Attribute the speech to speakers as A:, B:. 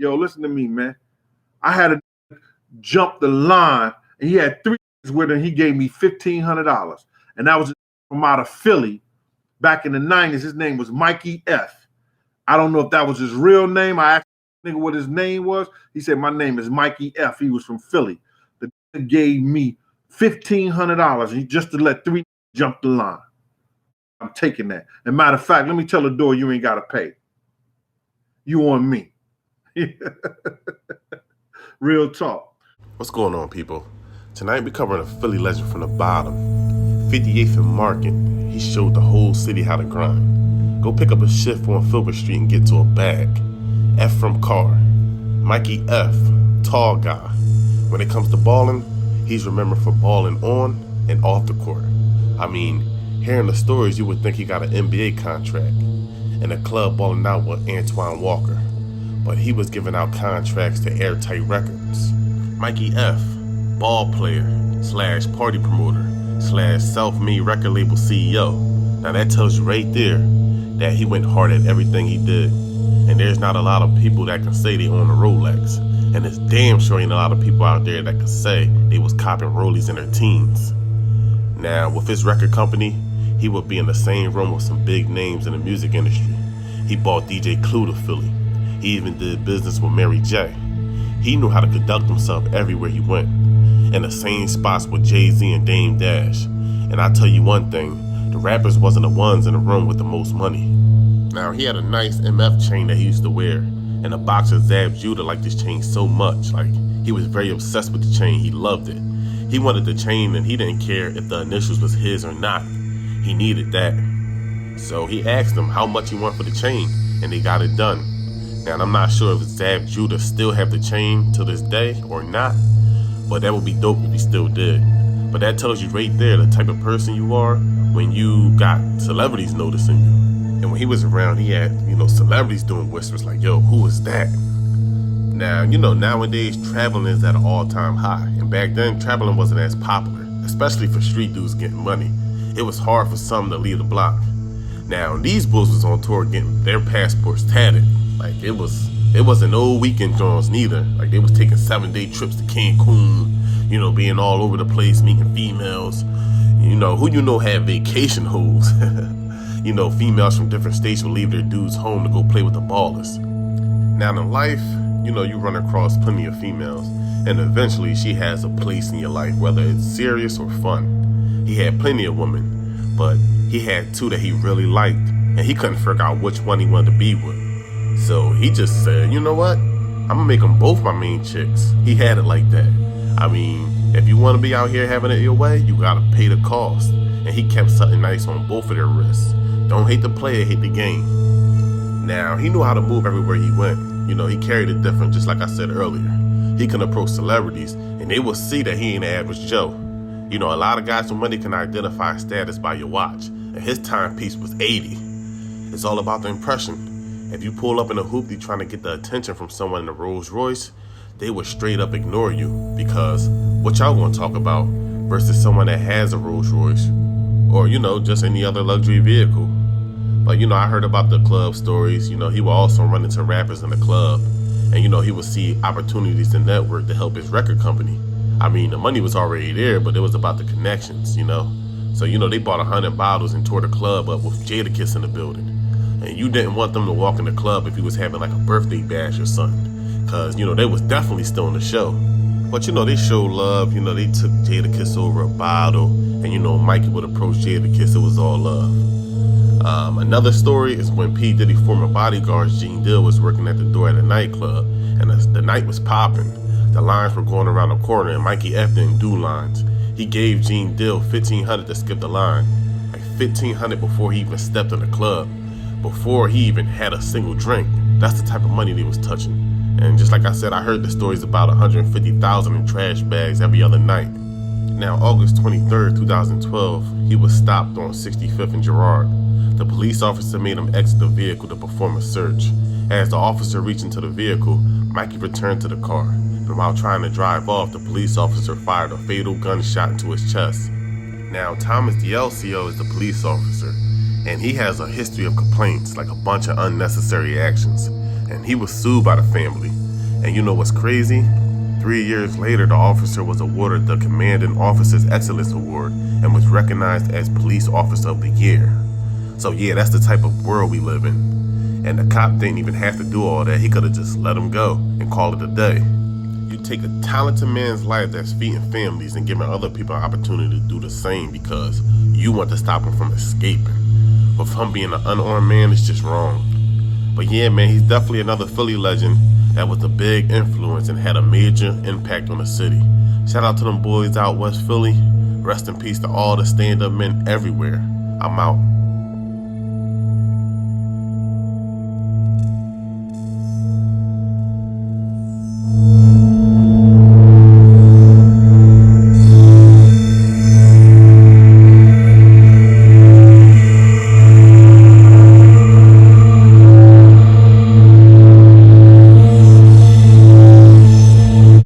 A: Yo, listen to me, man. I had to jump the line, and he had 3 with him. He gave me $1,500, and that was from out of Philly back in the 90s. His name was Mikey F. I don't know if that was his real name. I asked the nigga what his name was. He said, my name is Mikey F. He was from Philly. The nigga gave me $1,500 just to let 3 jump the line. I'm taking that. And matter of fact, let me tell the door you ain't got to pay. You on me. Real talk.
B: What's going on, people? Tonight we're covering a Philly legend from the bottom. 58th and Market. He showed the whole city how to grind. Go pick up a shift on Filbert Street and get to a bag. Efrem Carr. Mikey F. Tall guy. When it comes to balling, he's remembered for balling on and off the court. I mean, hearing the stories, you would think he got an NBA contract and a club balling out with Antoine Walker. But he was giving out contracts to Airtight Records. Mikey F. Ball player / party promoter / self-made record label CEO. Now that tells you right there that he went hard at everything he did. And there's not a lot of people that can say they own a Rolex. And it's damn sure ain't a lot of people out there that can say they was copping Rollies in their teens. Now, with his record company, he would be in the same room with some big names in the music industry. He bought DJ Clue to Philly. He even did business with Mary J. He knew how to conduct himself everywhere he went, in the same spots with Jay-Z and Dame Dash. And I tell you one thing, the rappers wasn't the ones in the room with the most money. Now, he had a nice MF chain that he used to wear, and the boxer Zab Judah liked this chain so much. Like, he was very obsessed with the chain. He loved it. He wanted the chain, and he didn't care if the initials was his or not. He needed that. So he asked him how much he wanted for the chain, and they got it done. Now, I'm not sure if Zab Judah still have the chain to this day or not, but that would be dope if he still did. But that tells you right there the type of person you are when you got celebrities noticing you. And when he was around, he had, celebrities doing whispers like, yo, who is that? Now, nowadays traveling is at an all-time high. And back then, traveling wasn't as popular, especially for street dudes getting money. It was hard for some to leave the block. Now, these bulls was on tour getting their passports tatted. Like, it wasn't no weekend joints neither. Like, they was taking 7-day trips to Cancun, being all over the place, meeting females. Who had vacation hoes. Females from different states would leave their dudes home to go play with the ballers. Now, in life, you run across plenty of females, and eventually she has a place in your life, whether it's serious or fun. He had plenty of women, but he had 2 that he really liked, and he couldn't figure out which one he wanted to be with. So he just said, you know what? I'm gonna make them both my main chicks. He had it like that. I mean, if you want to be out here having it your way, you gotta pay the cost. And he kept something nice on both of their wrists. Don't hate the player, hate the game. Now, he knew how to move everywhere he went. He carried it different, just like I said earlier. He can approach celebrities, and they will see that he ain't an average Joe. A lot of guys with money can identify status by your watch, and his timepiece was 80. It's all about the impression. If you pull up in a hoopty trying to get the attention from someone in a Rolls Royce, they would straight up ignore you, because what y'all gonna talk about versus someone that has a Rolls Royce, or just any other luxury vehicle. But I heard about the club stories. He would also run into rappers in the club, and he would see opportunities to network to help his record company. I mean, the money was already there, but it was about the connections. So they bought 100 bottles and tore the club up with Jadakiss in the building. And you didn't want them to walk in the club if he was having like a birthday bash or something. Because, they was definitely still in the show. But, they showed love. They took Jadakiss over a bottle. And, Mikey would approach Jadakiss. It was all love. Another story is when P. Diddy former bodyguards Gene Dill was working at the door at a nightclub. And the night was popping. The lines were going around the corner. And Mikey F. didn't do lines. He gave Gene Dill $1,500 to skip the line. Like $1,500 before he even stepped in the club. Before he even had a single drink. That's the type of money they was touching. And just like I said, I heard the stories about $150,000 in trash bags every other night. Now, August 23rd, 2012, he was stopped on 65th and Girard. The police officer made him exit the vehicle to perform a search. As the officer reached into the vehicle, Mikey returned to the car. And while trying to drive off, the police officer fired a fatal gunshot into his chest. Now, Thomas the LCO is the police officer. And he has a history of complaints, like a bunch of unnecessary actions. And he was sued by the family. And you know what's crazy? 3 years later, the officer was awarded the Commanding Officer's Excellence Award and was recognized as Police Officer of the Year. So yeah, that's the type of world we live in. And the cop didn't even have to do all that. He could have just let him go and call it a day. You take a talented man's life that's feeding families and giving other people an opportunity to do the same because you want to stop him from escaping. But from being an unarmed man, it's just wrong. But yeah, man, he's definitely another Philly legend that was a big influence and had a major impact on the city. Shout out to them boys out West Philly. Rest in peace to all the stand-up men everywhere. I'm out.